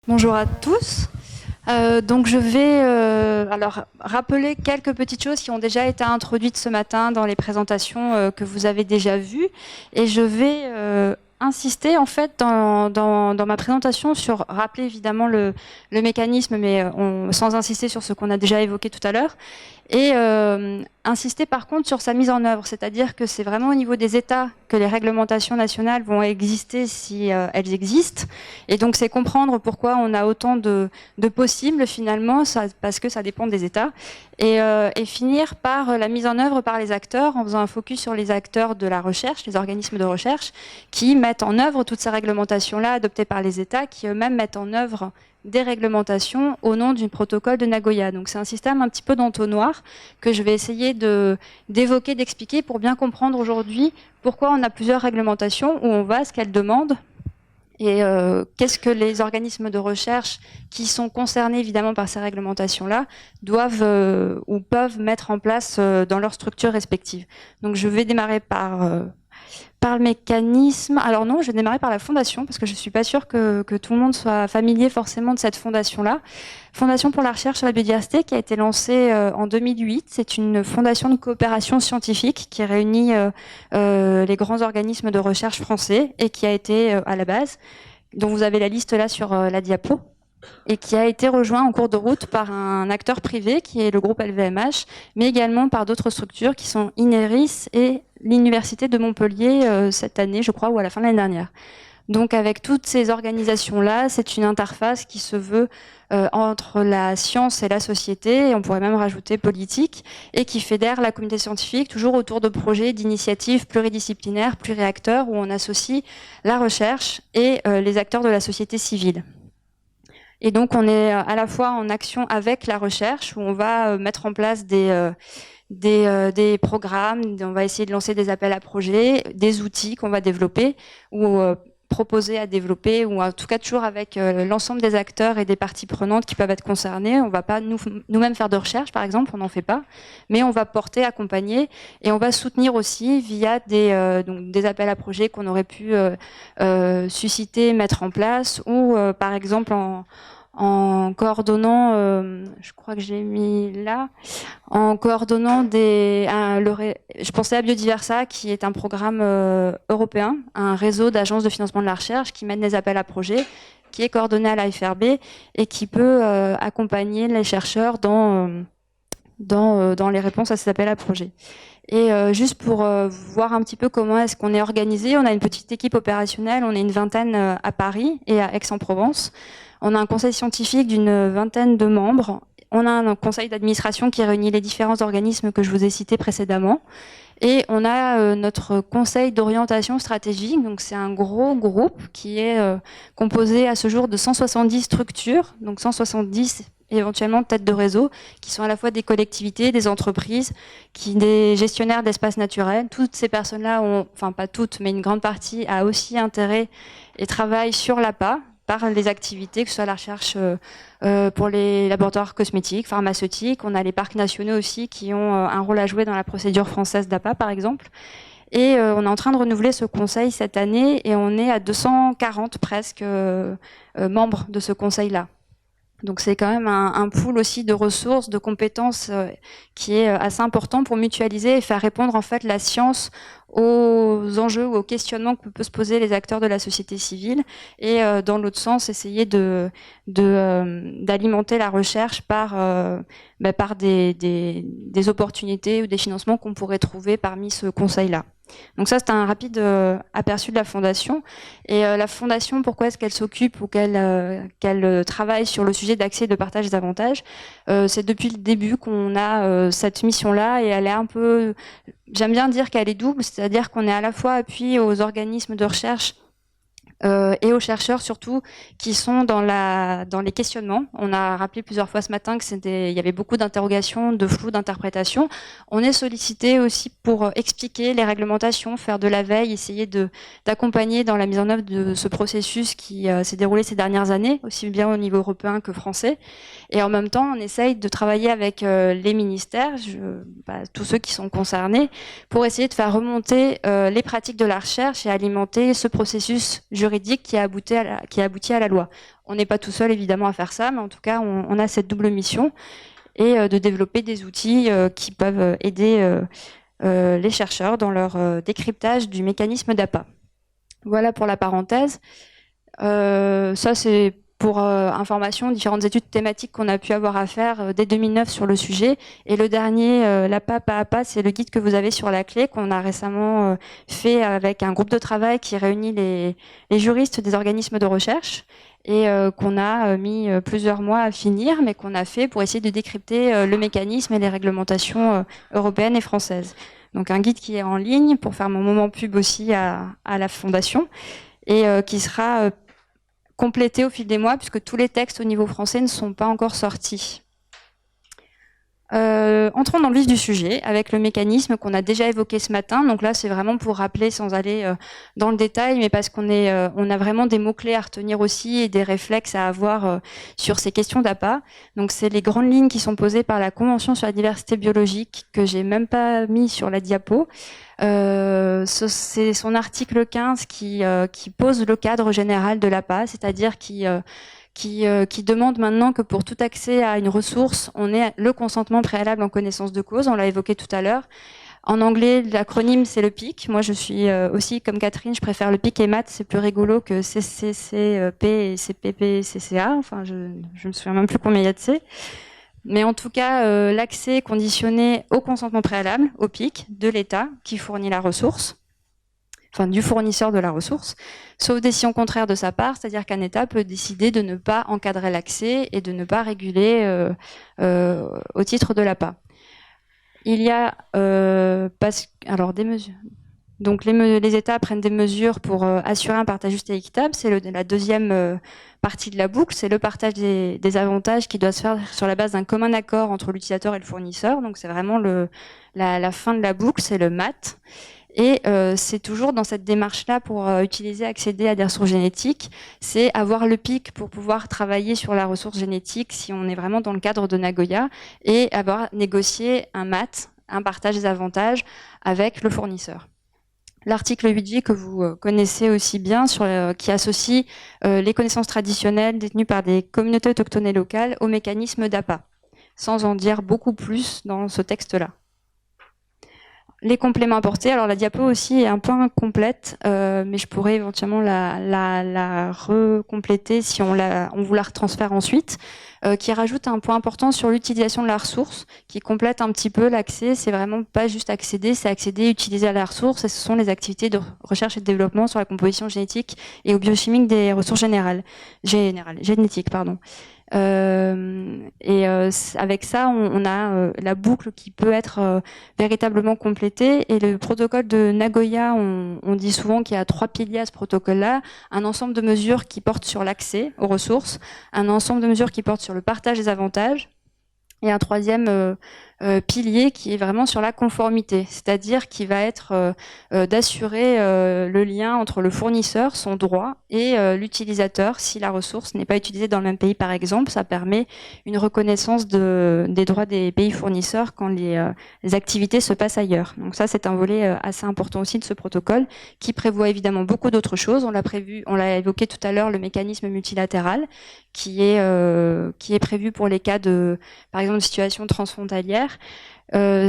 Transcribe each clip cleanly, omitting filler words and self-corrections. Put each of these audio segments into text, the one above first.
Bonjour à tous. Donc je vais alors rappeler quelques petites choses qui ont déjà été introduites ce matin dans les présentations que vous avez déjà vues, et je vais insister en fait dans ma présentation sur rappeler évidemment le mécanisme, mais sans insister sur ce qu'on a déjà évoqué tout à l'heure, et insister par contre sur sa mise en œuvre, c'est-à-dire que c'est vraiment au niveau des États que les réglementations nationales vont exister si elles existent, et donc c'est comprendre pourquoi on a autant de possibles finalement, parce que ça dépend des États, et finir par la mise en œuvre par les acteurs, en faisant un focus sur les acteurs de la recherche, les organismes de recherche, qui mettent en œuvre toutes ces réglementations-là adoptées par les États, qui eux-mêmes mettent en œuvre des réglementations au nom du protocole de Nagoya. Donc c'est un système un petit peu d'entonnoir que je vais essayer d'évoquer, d'expliquer pour bien comprendre aujourd'hui pourquoi on a plusieurs réglementations, où on va, ce qu'elles demandent, et qu'est-ce que les organismes de recherche qui sont concernés évidemment par ces réglementations-là doivent ou peuvent mettre en place dans leurs structures respectives. Donc je vais démarrer par le mécanisme. Alors non, je vais démarrer par la fondation, parce que je ne suis pas sûre que tout le monde soit familier forcément de cette fondation-là. Fondation pour la recherche sur la biodiversité, qui a été lancée en 2008. C'est une fondation de coopération scientifique qui réunit les grands organismes de recherche français, et qui a été à la base, dont vous avez la liste là sur la diapo, et qui a été rejoint en cours de route par un acteur privé qui est le groupe LVMH, mais également par d'autres structures qui sont INERIS et l'Université de Montpellier cette année, je crois, ou à la fin de l'année dernière. Donc avec toutes ces organisations-là, c'est une interface qui se veut entre la science et la société, et on pourrait même rajouter politique, et qui fédère la communauté scientifique toujours autour de projets, d'initiatives pluridisciplinaires, pluriacteurs, où on associe la recherche et les acteurs de la société civile. Et donc on est à la fois en action avec la recherche, où on va mettre en place des programmes, on va essayer de lancer des appels à projets, des outils qu'on va développer ou proposer à développer, ou en tout cas toujours avec l'ensemble des acteurs et des parties prenantes qui peuvent être concernées. On ne va pas nous-mêmes faire de recherche, par exemple, on n'en fait pas, mais on va porter, accompagner, et on va soutenir aussi via donc des appels à projets qu'on aurait pu susciter, mettre en place, ou par exemple en coordonnant, je crois que j'ai mis là, en coordonnant je pensais à Biodiversa, qui est un programme européen, un réseau d'agences de financement de la recherche qui mène des appels à projets, qui est coordonné à la FRB et qui peut accompagner les chercheurs dans les réponses à ces appels à projets. Et juste pour voir un petit peu comment est-ce qu'on est organisé, on a une petite équipe opérationnelle, on est une vingtaine à Paris et à Aix-en-Provence. On a un conseil scientifique d'une vingtaine de membres. On a un conseil d'administration qui réunit les différents organismes que je vous ai cités précédemment. Et on a notre conseil d'orientation stratégique. Donc c'est un gros groupe qui est composé à ce jour de 170 structures, donc 170 éventuellement têtes de réseau, qui sont à la fois des collectivités, des entreprises, des gestionnaires d'espaces naturels. Toutes ces personnes-là ont, enfin pas toutes, mais une grande partie, a aussi intérêt et travaille sur l'APA, par les activités, que ce soit la recherche pour les laboratoires cosmétiques, pharmaceutiques. On a les parcs nationaux aussi qui ont un rôle à jouer dans la procédure française d'APA, par exemple. Et on est en train de renouveler ce conseil cette année, et on est à 240 presque membres de ce conseil-là. Donc c'est quand même un pool aussi de ressources, de compétences qui est assez important pour mutualiser et faire répondre en fait la science aux enjeux ou aux questionnements que peuvent se poser les acteurs de la société civile, et dans l'autre sens essayer d'alimenter la recherche par des opportunités ou des financements qu'on pourrait trouver parmi ce conseil-là. Donc ça, c'est un rapide aperçu de la fondation. Et la fondation, pourquoi est-ce qu'elle s'occupe ou qu'elle travaille sur le sujet d'accès et de partage des avantages? C'est depuis le début qu'on a cette mission-là, et elle est un peu... J'aime bien dire qu'elle est double, c'est-à-dire qu'on est à la fois appuyé aux organismes de recherche et aux chercheurs surtout, qui sont dans les questionnements. On a rappelé plusieurs fois ce matin qu'il y avait beaucoup d'interrogations, de flou, d'interprétations. On est sollicité aussi pour expliquer les réglementations, faire de la veille, essayer d'accompagner dans la mise en œuvre de ce processus qui s'est déroulé ces dernières années, aussi bien au niveau européen que français. Et en même temps, on essaye de travailler avec les ministères, tous ceux qui sont concernés, pour essayer de faire remonter les pratiques de la recherche et alimenter ce processus juridique juridique qui a abouti à la loi. On n'est pas tout seul évidemment à faire ça, mais en tout cas on a cette double mission et de développer des outils qui peuvent aider les chercheurs dans leur décryptage du mécanisme d'APA. Voilà pour la parenthèse. Ça c'est pour information, différentes études thématiques qu'on a pu avoir à faire dès 2009 sur le sujet. Et le dernier, l'APA, PAAPA, c'est le guide que vous avez sur la clé, qu'on a récemment fait avec un groupe de travail qui réunit les juristes des organismes de recherche et qu'on a mis plusieurs mois à finir, mais qu'on a fait pour essayer de décrypter le mécanisme et les réglementations européennes et françaises. Donc un guide qui est en ligne pour faire mon moment pub aussi à la Fondation et qui sera complété au fil des mois, puisque tous les textes au niveau français ne sont pas encore sortis. Entrons dans le vif du sujet, avec le mécanisme qu'on a déjà évoqué ce matin. Donc là, c'est vraiment pour rappeler, sans aller dans le détail, mais parce qu'on on a vraiment des mots-clés à retenir aussi et des réflexes à avoir sur ces questions d'APA. Donc c'est les grandes lignes qui sont posées par la Convention sur la diversité biologique, que j'ai même pas mis sur la diapo. C'est son article 15 qui pose le cadre général de l'APA, c'est-à-dire qui demande maintenant que pour tout accès à une ressource, on ait le consentement préalable en connaissance de cause. On l'a évoqué tout à l'heure. En anglais, l'acronyme, c'est le PIC. Moi, je suis aussi, comme Catherine, je préfère le PIC et maths. C'est plus rigolo que CCCP et CPP, CCA. Enfin, je me souviens même plus combien il y a de C. Mais en tout cas, l'accès conditionné au consentement préalable, au PIC, de l'État qui fournit la ressource, enfin du fournisseur de la ressource, sauf décision contraire de sa part, c'est-à-dire qu'un État peut décider de ne pas encadrer l'accès et de ne pas réguler au titre de l'APA. Il y a alors des mesures. Donc les États prennent des mesures pour assurer un partage juste et équitable. C'est la deuxième partie de la boucle, c'est le partage des avantages qui doit se faire sur la base d'un commun accord entre l'utilisateur et le fournisseur. Donc c'est vraiment la fin de la boucle, c'est le MAT. Et c'est toujours dans cette démarche-là pour accéder à des ressources génétiques, c'est avoir le PIC pour pouvoir travailler sur la ressource génétique si on est vraiment dans le cadre de Nagoya et avoir négocié un MAT, un partage des avantages avec le fournisseur. L'article 8J que vous connaissez aussi bien, qui associe les connaissances traditionnelles détenues par des communautés autochtones et locales au mécanisme d'APA, sans en dire beaucoup plus dans ce texte-là. Les compléments apportés, alors la diapo aussi est un peu incomplète, mais je pourrais éventuellement la recompléter si on vous la retransfère ensuite, qui rajoute un point important sur l'utilisation de la ressource, qui complète un petit peu l'accès. C'est vraiment pas juste accéder, c'est accéder, utiliser à la ressource, et ce sont les activités de recherche et de développement sur la composition génétique et au biochimique des ressources génétiques, pardon. Avec ça, on a la boucle qui peut être véritablement complétée. Et le protocole de Nagoya, on dit souvent qu'il y a 3 piliers à ce protocole-là. Un ensemble de mesures qui portent sur l'accès aux ressources, un ensemble de mesures qui portent sur le partage des avantages, et un troisième pilier qui est vraiment sur la conformité, c'est-à-dire qui va être d'assurer le lien entre le fournisseur, son droit, et l'utilisateur. Si la ressource n'est pas utilisée dans le même pays, par exemple, ça permet une reconnaissance des droits des pays fournisseurs quand les activités se passent ailleurs. Donc ça, c'est un volet assez important aussi de ce protocole, qui prévoit évidemment beaucoup d'autres choses. On l'a évoqué tout à l'heure, le mécanisme multilatéral, qui est prévu pour les cas de, par exemple, de situations transfrontalières.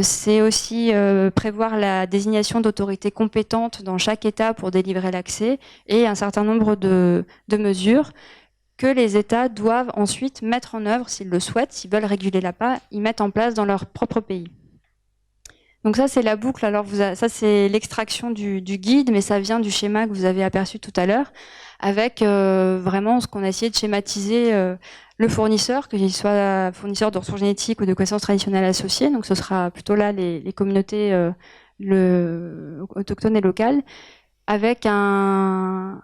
C'est aussi prévoir la désignation d'autorités compétentes dans chaque État pour délivrer l'accès et un certain nombre de mesures que les États doivent ensuite mettre en œuvre s'ils le souhaitent, s'ils veulent réguler l'APA, ils mettent en place dans leur propre pays. Donc ça, c'est la boucle. Alors ça, c'est l'extraction du guide, mais ça vient du schéma que vous avez aperçu tout à l'heure, avec vraiment ce qu'on a essayé de schématiser le fournisseur, qu'il soit fournisseur de ressources génétiques ou de connaissances traditionnelles associées. Donc ce sera plutôt là les communautés autochtones et locales, avec un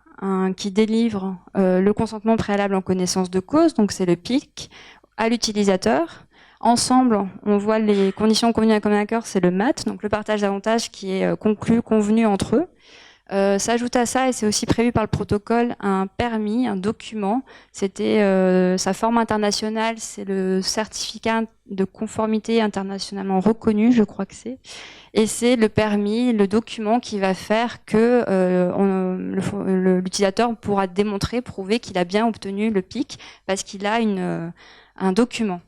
qui délivre le consentement préalable en connaissance de cause, donc c'est le PIC, à l'utilisateur. Ensemble, on voit les conditions convenues à commun accord, c'est le MAT, donc le partage d'avantages qui est convenu entre eux. S'ajoute à ça, et c'est aussi prévu par le protocole, un permis, un document. C'était sa forme internationale, c'est le certificat de conformité internationalement reconnu, je crois que c'est. Et c'est le permis, le document qui va faire que l'utilisateur pourra démontrer, prouver qu'il a bien obtenu le PIC parce qu'il a un document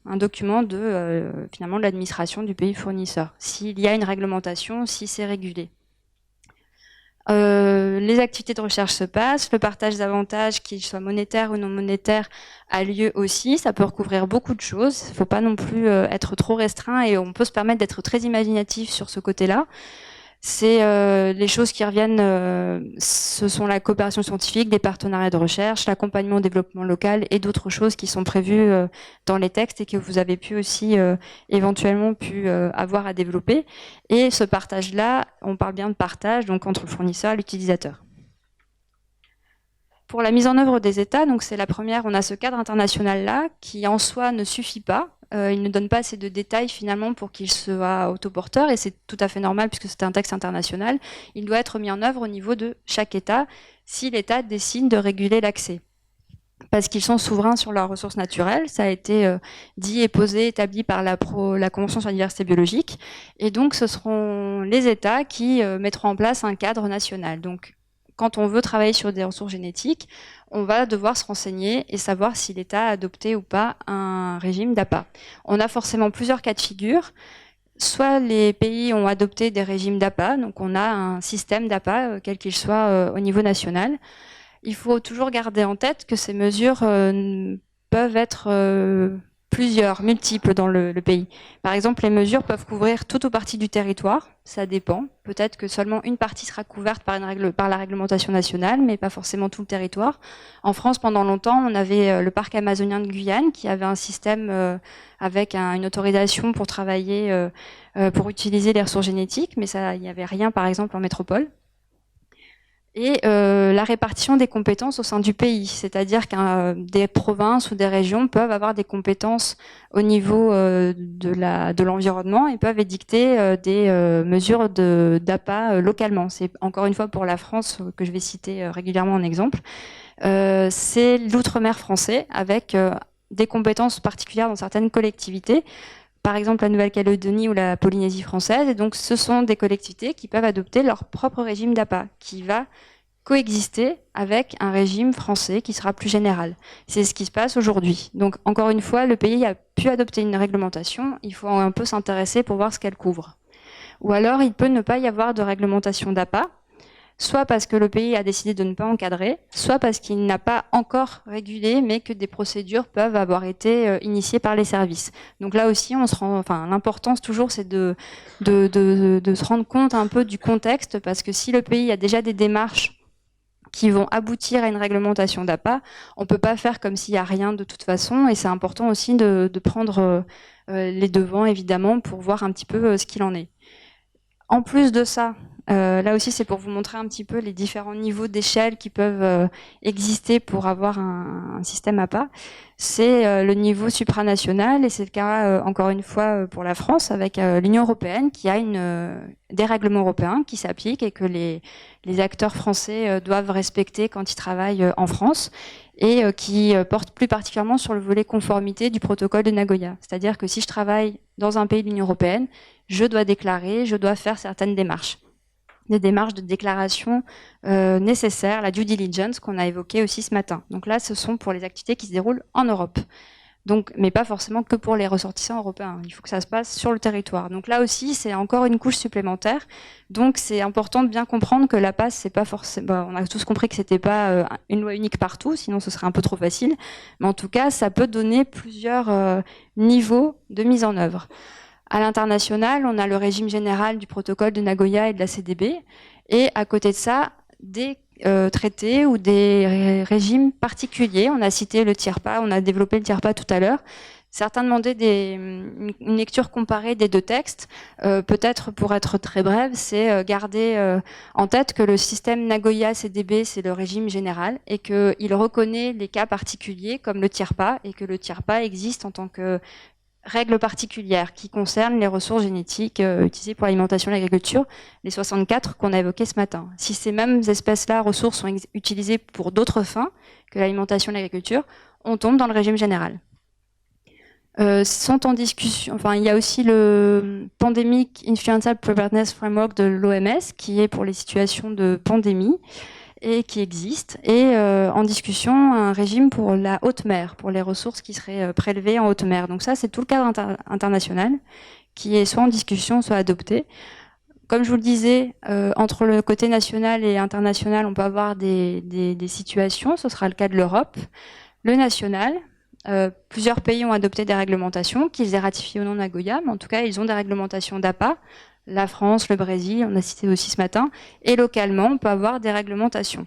de finalement de l'administration du pays fournisseur. S'il y a une réglementation, si c'est régulé. Les activités de recherche se passent, le partage d'avantages, qu'ils soient monétaires ou non monétaires, a lieu aussi. Ça peut recouvrir beaucoup de choses. Il ne faut pas non plus être trop restreint et on peut se permettre d'être très imaginatif sur ce côté-là. C'est les choses qui reviennent, ce sont la coopération scientifique, des partenariats de recherche, l'accompagnement au développement local et d'autres choses qui sont prévues dans les textes et que vous avez pu aussi éventuellement avoir à développer. Et ce partage-là, on parle bien de partage, donc entre le fournisseur et l'utilisateur. Pour la mise en œuvre des États, donc c'est la première, on a ce cadre international-là qui en soi ne suffit pas. Il ne donne pas assez de détails finalement pour qu'il soit autoporteur et c'est tout à fait normal puisque c'est un texte international. Il doit être mis en œuvre au niveau de chaque État si l'État décide de réguler l'accès. Parce qu'ils sont souverains sur leurs ressources naturelles, ça a été dit et posé, établi par la Convention sur la diversité biologique. Et donc ce seront les États qui mettront en place un cadre national. Donc quand on veut travailler sur des ressources génétiques, on va devoir se renseigner et savoir si l'État a adopté ou pas un régime d'APA. On a forcément plusieurs cas de figure. Soit les pays ont adopté des régimes d'APA, donc on a un système d'APA, quel qu'il soit au niveau national. Il faut toujours garder en tête que ces mesures peuvent être multiples dans le pays. Par exemple, les mesures peuvent couvrir toute ou partie du territoire, ça dépend. Peut-être que seulement une partie sera couverte par la réglementation nationale, mais pas forcément tout le territoire. En France, pendant longtemps, on avait le parc amazonien de Guyane qui avait un système avec une autorisation pour travailler, pour utiliser les ressources génétiques, mais il n'y avait rien, par exemple, en métropole. Et la répartition des compétences au sein du pays, c'est-à-dire que des provinces ou des régions peuvent avoir des compétences au niveau de l'environnement et peuvent édicter des mesures d'APA localement. C'est encore une fois pour la France que je vais citer régulièrement en exemple. C'est l'outre-mer français avec des compétences particulières dans certaines collectivités. Par exemple, la Nouvelle-Calédonie ou la Polynésie française. Et donc, ce sont des collectivités qui peuvent adopter leur propre régime d'APA, qui va coexister avec un régime français qui sera plus général. C'est ce qui se passe aujourd'hui. Donc, encore une fois, le pays a pu adopter une réglementation. Il faut un peu s'intéresser pour voir ce qu'elle couvre. Ou alors, il peut ne pas y avoir de réglementation d'APA, soit parce que le pays a décidé de ne pas encadrer, soit parce qu'il n'a pas encore régulé, mais que des procédures peuvent avoir été initiées par les services. Donc là aussi, l'importance toujours, c'est de se rendre compte un peu du contexte, parce que si le pays a déjà des démarches qui vont aboutir à une réglementation d'APA, on ne peut pas faire comme s'il n'y a rien de toute façon, et c'est important aussi de prendre les devants, évidemment, pour voir un petit peu ce qu'il en est. En plus de ça, là aussi c'est pour vous montrer un petit peu les différents niveaux d'échelle qui peuvent exister pour avoir un système APA. C'est le niveau supranational et c'est le cas encore une fois pour la France avec l'Union européenne qui a des règlements européens qui s'appliquent et que les acteurs français doivent respecter quand ils travaillent en France et qui portent plus particulièrement sur le volet conformité du protocole de Nagoya. C'est-à-dire que si je travaille dans un pays de l'Union européenne, je dois déclarer, je dois faire certaines démarches. Des démarches de déclaration nécessaires, la due diligence qu'on a évoquée aussi ce matin. Donc là, ce sont pour les activités qui se déroulent en Europe. Donc, mais pas forcément que pour les ressortissants européens. Il faut que ça se passe sur le territoire. Donc là aussi, c'est encore une couche supplémentaire. Donc c'est important de bien comprendre que la passe, c'est pas forcément. On a tous compris que c'était pas une loi unique partout, sinon ce serait un peu trop facile. Mais en tout cas, ça peut donner plusieurs niveaux de mise en œuvre. À l'international, on a le régime général du protocole de Nagoya et de la CDB, et à côté de ça, des traités ou des régimes particuliers. On a cité le TIRPA, on a développé le TIRPA tout à l'heure. Certains demandaient une lecture comparée des deux textes. Peut-être, pour être très brève, c'est garder en tête que le système Nagoya-CDB, c'est le régime général et qu'il reconnaît les cas particuliers comme le TIRPA et que le TIRPA existe en tant que règles particulières qui concernent les ressources génétiques utilisées pour l'alimentation et l'agriculture, les 64 qu'on a évoquées ce matin. Si ces mêmes espèces-là, ressources, sont utilisées pour d'autres fins que l'alimentation et l'agriculture, on tombe dans le régime général. Sont en discussion, enfin, il y a aussi le Pandemic Influenza Preparedness Framework de l'OMS, qui est pour les situations de pandémie, et qui existe, et en discussion un régime pour la haute mer, pour les ressources qui seraient prélevées en haute mer. Donc ça, c'est tout le cadre international qui est soit en discussion, soit adopté. Comme je vous le disais, entre le côté national et international, on peut avoir des situations, ce sera le cas de l'Europe. Le national, plusieurs pays ont adopté des réglementations, qu'ils aient ratifiées ou non Nagoya, mais en tout cas, ils ont des réglementations d'APA, la France, le Brésil, on a cité aussi ce matin, et localement, on peut avoir des réglementations.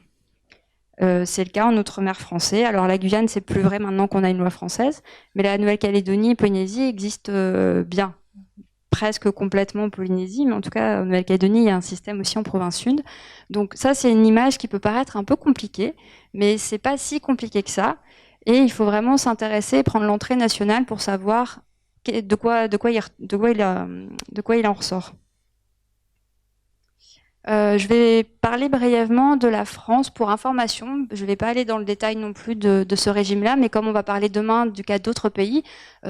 C'est le cas en Outre-mer français. Alors la Guyane, c'est plus vrai maintenant qu'on a une loi française, mais la Nouvelle-Calédonie et Polynésie existent bien, presque complètement en Polynésie, mais en tout cas en Nouvelle-Calédonie, il y a un système aussi en province sud. Donc ça, c'est une image qui peut paraître un peu compliquée, mais c'est pas si compliqué que ça, et il faut vraiment s'intéresser, prendre l'entrée nationale pour savoir de quoi il en ressort. Je vais parler brièvement de la France pour information. Je ne vais pas aller dans le détail non plus de ce régime-là, mais comme on va parler demain du cas d'autres pays,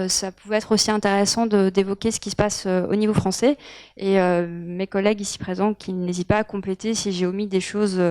ça pouvait être aussi intéressant d'évoquer ce qui se passe au niveau français. Et mes collègues ici présents qui n'hésitent pas à compléter si j'ai omis des choses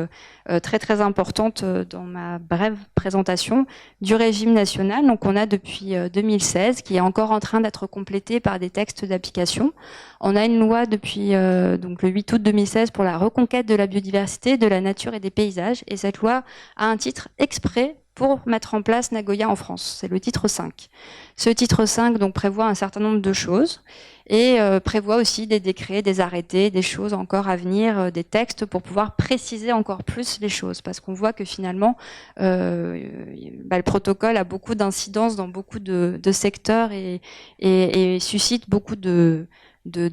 très très importantes dans ma brève présentation du régime national. Donc on a depuis 2016 qui est encore en train d'être complété par des textes d'application. On a une loi depuis donc le 8 août 2016 pour la reconquête de la biodiversité, de la nature et des paysages. Et cette loi a un titre exprès pour mettre en place Nagoya en France. C'est le titre 5. Ce titre 5 donc, prévoit un certain nombre de choses et prévoit aussi des décrets, des arrêtés, des choses encore à venir, des textes pour pouvoir préciser encore plus les choses. Parce qu'on voit que finalement, le protocole a beaucoup d'incidences dans beaucoup de secteurs et suscite beaucoup de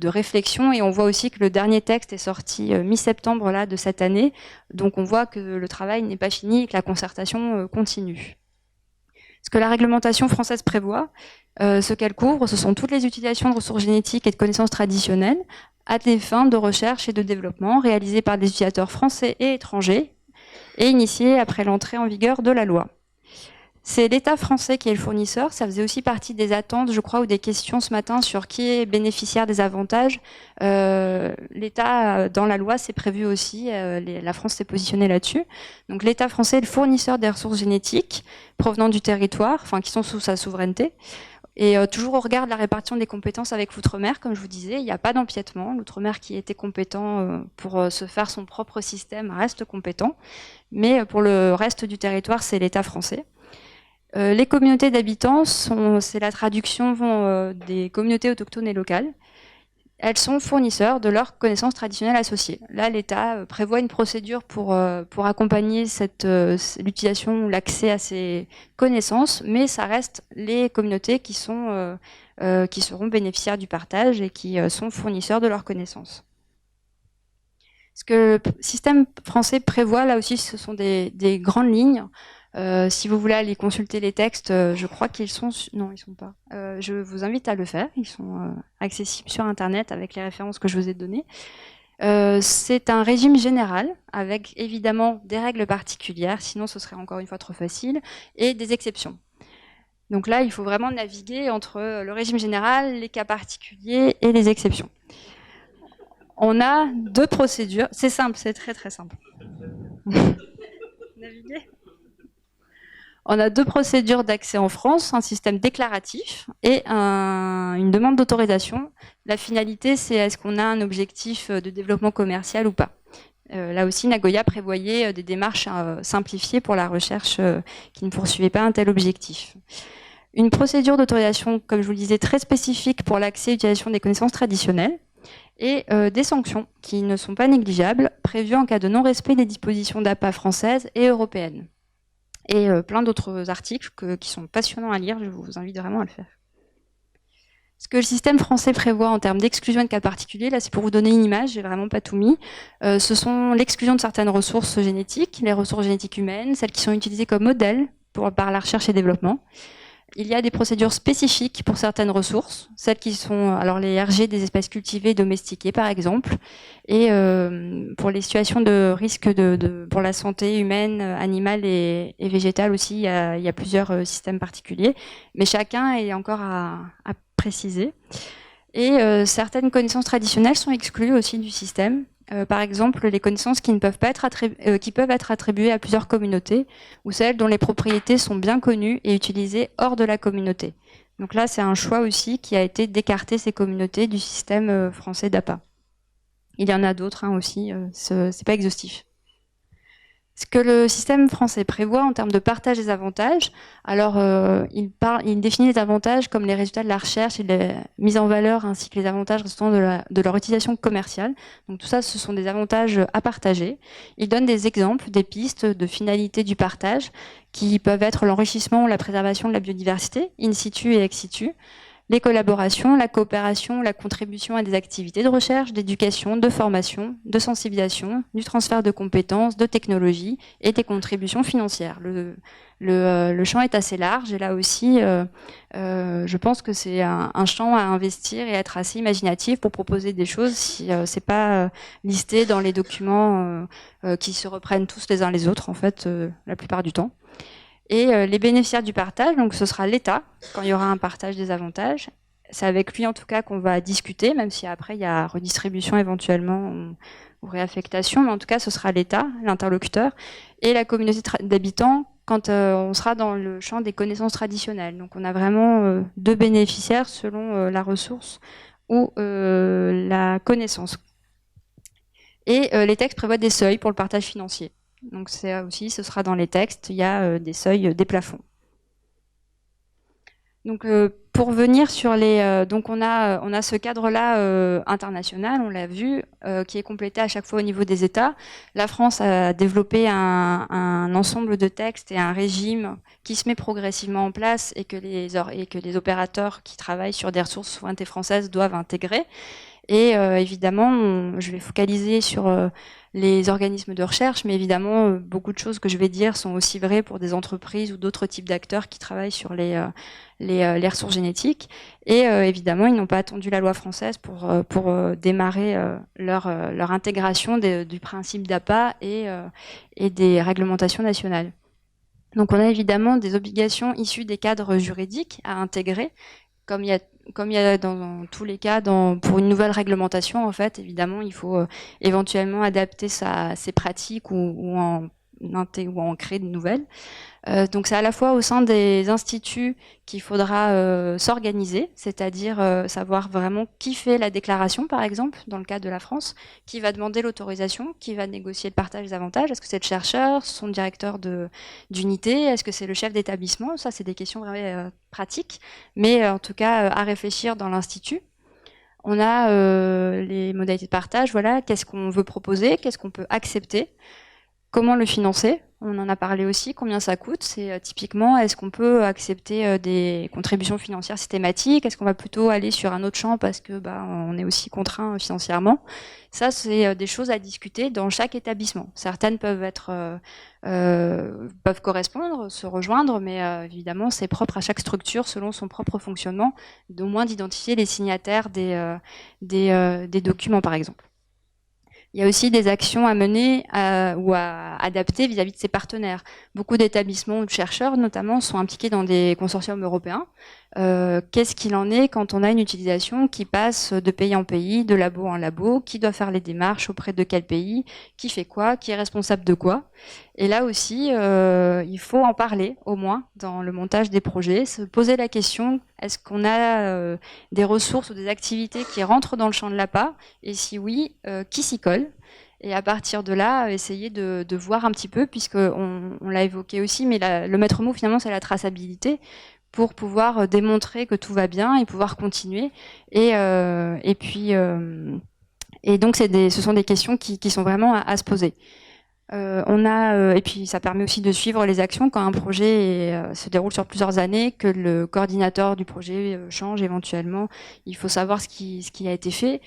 réflexion, et on voit aussi que le dernier texte est sorti mi-septembre là de cette année, donc on voit que le travail n'est pas fini et que la concertation continue. Ce que la réglementation française prévoit, ce qu'elle couvre, ce sont toutes les utilisations de ressources génétiques et de connaissances traditionnelles à des fins de recherche et de développement réalisées par des utilisateurs français et étrangers et initiées après l'entrée en vigueur de la loi. C'est l'État français qui est le fournisseur. Ça faisait aussi partie des attentes, je crois, ou des questions ce matin sur qui est bénéficiaire des avantages. L'État, dans la loi, c'est prévu aussi. La France s'est positionnée là-dessus. Donc l'État français est le fournisseur des ressources génétiques provenant du territoire, enfin qui sont sous sa souveraineté. Et toujours au regard de la répartition des compétences avec l'outre-mer, comme je vous disais, il n'y a pas d'empiètement. L'outre-mer qui était compétent pour se faire son propre système reste compétent. Mais pour le reste du territoire, c'est l'État français. Les communautés d'habitants, c'est la traduction des communautés autochtones et locales. Elles sont fournisseurs de leurs connaissances traditionnelles associées. Là, l'État prévoit une procédure pour accompagner l'utilisation ou l'accès à ces connaissances, mais ça reste les communautés qui seront bénéficiaires du partage et qui sont fournisseurs de leurs connaissances. Ce que le système français prévoit, là aussi, ce sont des grandes lignes. Si vous voulez aller consulter les textes, je crois qu'ils sont... Non, ils sont pas. Je vous invite à le faire. Ils sont accessibles sur Internet avec les références que je vous ai données. C'est un régime général avec évidemment des règles particulières, sinon ce serait encore une fois trop facile, et des exceptions. Donc là, il faut vraiment naviguer entre le régime général, les cas particuliers et les exceptions. On a deux procédures. C'est simple, c'est très très simple. Naviguer. On a deux procédures d'accès en France, un système déclaratif et une demande d'autorisation. La finalité, c'est est-ce qu'on a un objectif de développement commercial ou pas. Là aussi, Nagoya prévoyait des démarches simplifiées pour la recherche qui ne poursuivait pas un tel objectif. Une procédure d'autorisation, comme je vous le disais, très spécifique pour l'accès et l'utilisation des connaissances traditionnelles et des sanctions qui ne sont pas négligeables, prévues en cas de non-respect des dispositions d'APA françaises et européennes. Et plein d'autres articles qui sont passionnants à lire, je vous invite vraiment à le faire. Ce que le système français prévoit en termes d'exclusion de cas particuliers, là c'est pour vous donner une image, j'ai vraiment pas tout mis, ce sont l'exclusion de certaines ressources génétiques, les ressources génétiques humaines, celles qui sont utilisées comme modèles par la recherche et développement, Il y a des procédures spécifiques pour certaines ressources, celles qui sont alors les RG des espèces cultivées et domestiquées par exemple, et pour les situations de risque pour la santé humaine, animale et végétale aussi, il y a plusieurs systèmes particuliers, mais chacun est encore à préciser. Et certaines connaissances traditionnelles sont exclues aussi du système. Par exemple, les connaissances qui peuvent être attribuées à plusieurs communautés ou celles dont les propriétés sont bien connues et utilisées hors de la communauté. Donc là, c'est un choix aussi qui a été d'écarter ces communautés du système français d'APA. Il y en a d'autres aussi, c'est pas exhaustif. Ce que le système français prévoit en termes de partage des avantages, alors il définit les avantages comme les résultats de la recherche et de la mise en valeur ainsi que les avantages résultant de leur utilisation commerciale. Donc tout ça, ce sont des avantages à partager. Il donne des exemples, des pistes de finalité du partage qui peuvent être l'enrichissement ou la préservation de la biodiversité, in situ et ex situ, les collaborations, la coopération, la contribution à des activités de recherche, d'éducation, de formation, de sensibilisation, du transfert de compétences, de technologies et des contributions financières. Le champ est assez large et là aussi, je pense que c'est un champ à investir et être assez imaginatif pour proposer des choses si c'est pas listé dans les documents qui se reprennent tous les uns les autres en fait la plupart du temps. Et les bénéficiaires du partage, donc ce sera l'État, quand il y aura un partage des avantages. C'est avec lui en tout cas qu'on va discuter, même si après il y a redistribution éventuellement ou réaffectation, mais en tout cas ce sera l'État, l'interlocuteur, et la communauté d'habitants quand on sera dans le champ des connaissances traditionnelles. Donc on a vraiment deux bénéficiaires selon la ressource ou la connaissance. Et les textes prévoient des seuils pour le partage financier. Donc c'est aussi, ce sera dans les textes, il y a des seuils, des plafonds. Donc pour venir sur les, donc on a ce cadre-là international, on l'a vu, qui est complété à chaque fois au niveau des États. La France a développé un ensemble de textes et un régime qui se met progressivement en place et que les opérateurs qui travaillent sur des ressources souveraineté françaises doivent intégrer. Et évidemment, je vais focaliser sur les organismes de recherche, mais évidemment, beaucoup de choses que je vais dire sont aussi vraies pour des entreprises ou d'autres types d'acteurs qui travaillent sur les ressources génétiques. Et évidemment, ils n'ont pas attendu la loi française pour démarrer leur intégration du principe d'APA et des réglementations nationales. Donc on a évidemment des obligations issues des cadres juridiques à intégrer, comme il y a dans tous les cas, pour une nouvelle réglementation, en fait, évidemment, il faut éventuellement adapter ses pratiques ou en créer de nouvelles. Donc c'est à la fois au sein des instituts qu'il faudra s'organiser, c'est-à-dire savoir vraiment qui fait la déclaration, par exemple, dans le cas de la France, qui va demander l'autorisation, qui va négocier le partage des avantages, est-ce que c'est le chercheur, son directeur d'unité, est-ce que c'est le chef d'établissement? Ça, c'est des questions vraiment pratiques, mais en tout cas à réfléchir dans l'institut. On a les modalités de partage, voilà, qu'est-ce qu'on veut proposer, qu'est-ce qu'on peut accepter, comment le financer. On en a parlé aussi, combien ça coûte. C'est typiquement, est-ce qu'on peut accepter des contributions financières systématiques? Est-ce qu'on va plutôt aller sur un autre champ parce que on est aussi contraint financièrement? Ça, c'est des choses à discuter dans chaque établissement. Certaines peuvent peuvent correspondre, se rejoindre, mais évidemment, c'est propre à chaque structure selon son propre fonctionnement, d'au moins d'identifier les signataires des documents, par exemple. Il y a aussi des actions à mener ou à adapter vis-à-vis de ses partenaires. Beaucoup d'établissements ou de chercheurs, notamment, sont impliqués dans des consortiums européens. Qu'est-ce qu'il en est quand on a une utilisation qui passe de pays en pays, de labo en labo? Qui doit faire les démarches auprès de quel pays? Qui fait quoi? Qui est responsable de quoi? Et là aussi, il faut en parler, au moins, dans le montage des projets, se poser la question, est-ce qu'on a des ressources ou des activités qui rentrent dans le champ de l'APA? Et si oui, qui s'y colle? Et à partir de là, essayer de voir un petit peu, puisqu'on l'a évoqué aussi, mais le maître mot, finalement, c'est la traçabilité, pour pouvoir démontrer que tout va bien et pouvoir continuer. Et donc, ce sont des questions qui sont vraiment à se poser. Et puis ça permet aussi de suivre les actions quand un projet se déroule sur plusieurs années, que le coordinateur du projet change éventuellement. Il faut savoir ce qui a été fait.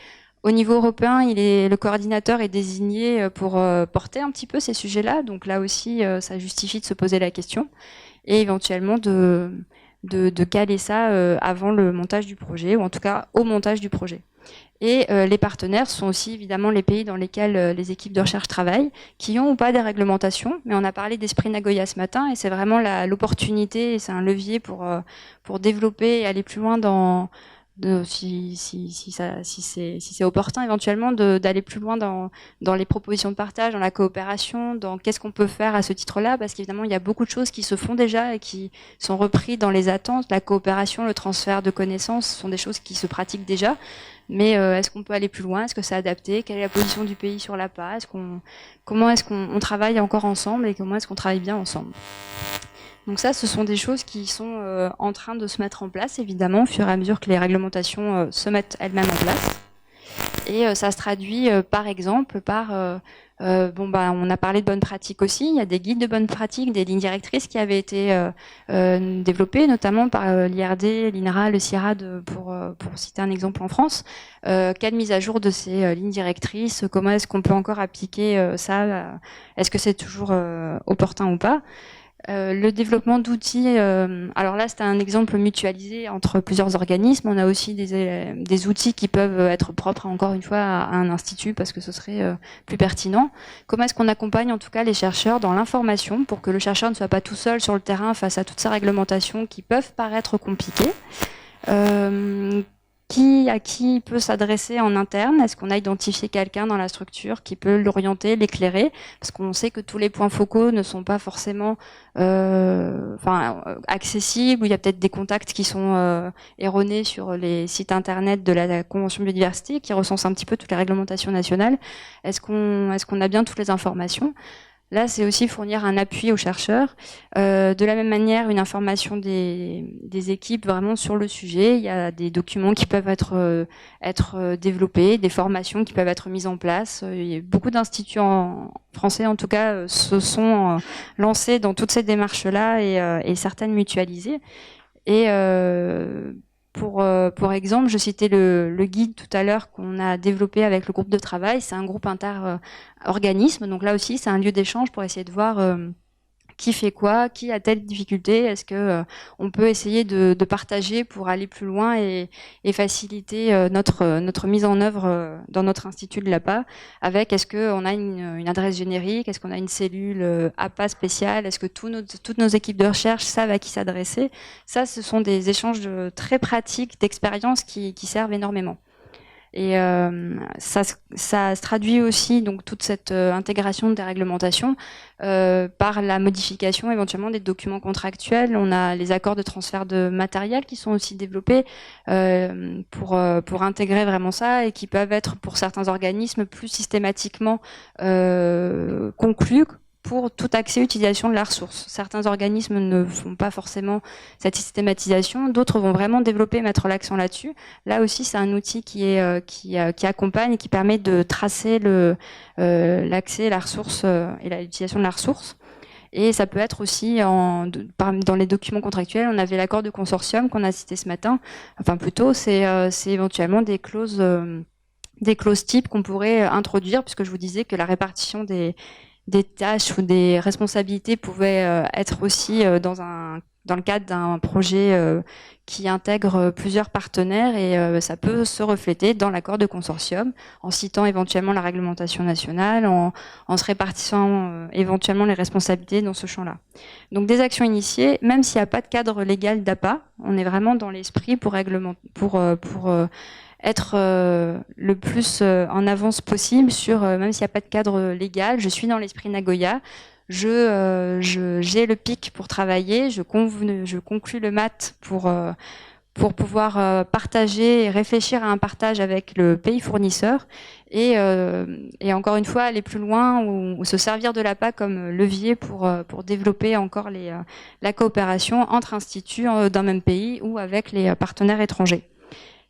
Au niveau européen, le coordinateur est désigné pour porter un petit peu ces sujets-là. Donc là aussi, ça justifie de se poser la question et éventuellement de de caler ça avant le montage du projet, ou en tout cas au montage du projet. Et les partenaires sont aussi évidemment les pays dans lesquels les équipes de recherche travaillent, qui ont ou pas des réglementations. Mais on a parlé d'Esprit Nagoya ce matin, et c'est vraiment l'opportunité, et c'est un levier pour développer et aller plus loin si c'est opportun éventuellement d'aller plus loin dans les propositions de partage, dans la coopération, dans qu'est-ce qu'on peut faire à ce titre-là, parce qu'évidemment il y a beaucoup de choses qui se font déjà et qui sont reprises dans les attentes. La coopération, le transfert de connaissances sont des choses qui se pratiquent déjà, mais est-ce qu'on peut aller plus loin? Est-ce que c'est adapté? Quelle est la position du pays sur l'APA? Comment est-ce qu'on travaille encore ensemble et comment est-ce qu'on travaille bien ensemble? Donc ça, ce sont des choses qui sont en train de se mettre en place, évidemment, au fur et à mesure que les réglementations se mettent elles-mêmes en place. Et ça se traduit, par exemple, par... on a parlé de bonnes pratiques aussi. Il y a des guides de bonnes pratiques, des lignes directrices qui avaient été développées, notamment par l'IRD, l'INRA, le CIRAD, pour citer un exemple en France. Quelle mise à jour de ces lignes directrices? Comment est-ce qu'on peut encore appliquer ça? Est-ce que c'est toujours opportun ou pas? Le développement d'outils, alors là c'est un exemple mutualisé entre plusieurs organismes. On a aussi des outils qui peuvent être propres encore une fois à un institut parce que ce serait plus pertinent. Comment est-ce qu'on accompagne en tout cas les chercheurs dans l'information pour que le chercheur ne soit pas tout seul sur le terrain face à toutes ces réglementations qui peuvent paraître compliquées? À qui peut s'adresser en interne? Est-ce qu'on a identifié quelqu'un dans la structure qui peut l'orienter, l'éclairer? Parce qu'on sait que tous les points focaux ne sont pas forcément accessibles, ou il y a peut-être des contacts qui sont erronés sur les sites internet de la Convention biodiversité qui recense un petit peu toutes les réglementations nationales. Est-ce qu'on a bien toutes les informations? Là, c'est aussi fournir un appui aux chercheurs. De la même manière, une information des équipes vraiment sur le sujet. Il y a des documents qui peuvent être développés, des formations qui peuvent être mises en place. Il y a beaucoup d'instituts français, en tout cas, se sont lancés dans toutes ces démarches-là et certaines mutualisées. Et pour exemple, je citais le guide tout à l'heure qu'on a développé avec le groupe de travail. C'est un groupe inter-organisme. Donc là aussi, c'est un lieu d'échange pour essayer de voir qui fait quoi, qui a telle difficulté. Est-ce que on peut essayer de partager pour aller plus loin et faciliter notre mise en œuvre dans notre institut de l'APA avec est-ce qu'on a une adresse générique, est-ce qu'on a une cellule APA spéciale, est-ce que toutes nos équipes de recherche savent à qui s'adresser. Ça, ce sont des échanges très pratiques d'expériences qui servent énormément. Et ça se traduit aussi, donc toute cette intégration des réglementations par la modification éventuellement des documents contractuels. On a les accords de transfert de matériel qui sont aussi développés pour intégrer vraiment ça et qui peuvent être pour certains organismes plus systématiquement conclus pour tout accès utilisation de la ressource. Certains organismes ne font pas forcément cette systématisation, d'autres vont vraiment développer, mettre l'accent là-dessus. Là aussi, c'est un outil qui accompagne et qui permet de tracer l'accès, la ressource et l'utilisation de la ressource. Et ça peut être aussi dans les documents contractuels, on avait l'accord de consortium qu'on a cité ce matin. Enfin plutôt, c'est éventuellement des clauses types qu'on pourrait introduire, puisque je vous disais que la répartition des tâches ou des responsabilités pouvaient être aussi dans le cadre d'un projet qui intègre plusieurs partenaires et ça peut se refléter dans l'accord de consortium en citant éventuellement la réglementation nationale, en se répartissant éventuellement les responsabilités dans ce champ-là. Donc des actions initiées, même s'il n'y a pas de cadre légal d'APA, on est vraiment dans l'esprit pour être le plus en avance possible sur, même s'il n'y a pas de cadre légal, je suis dans l'esprit Nagoya, j'ai le pic pour travailler, je conclus le MAT pour pouvoir partager et réfléchir à un partage avec le pays fournisseur et encore une fois aller plus loin ou se servir de l'APA comme levier pour développer encore la coopération entre instituts d'un même pays ou avec les partenaires étrangers.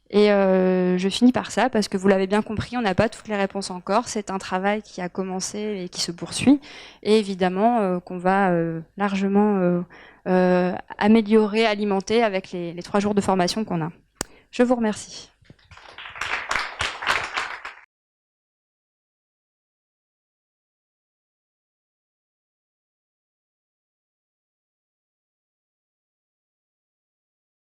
Et je finis par ça parce que vous l'avez bien compris, on n'a pas toutes les réponses encore. C'est un travail qui a commencé et qui se poursuit. Et évidemment qu'on va largement améliorer, alimenter avec les 3 jours de formation qu'on a. Je vous remercie.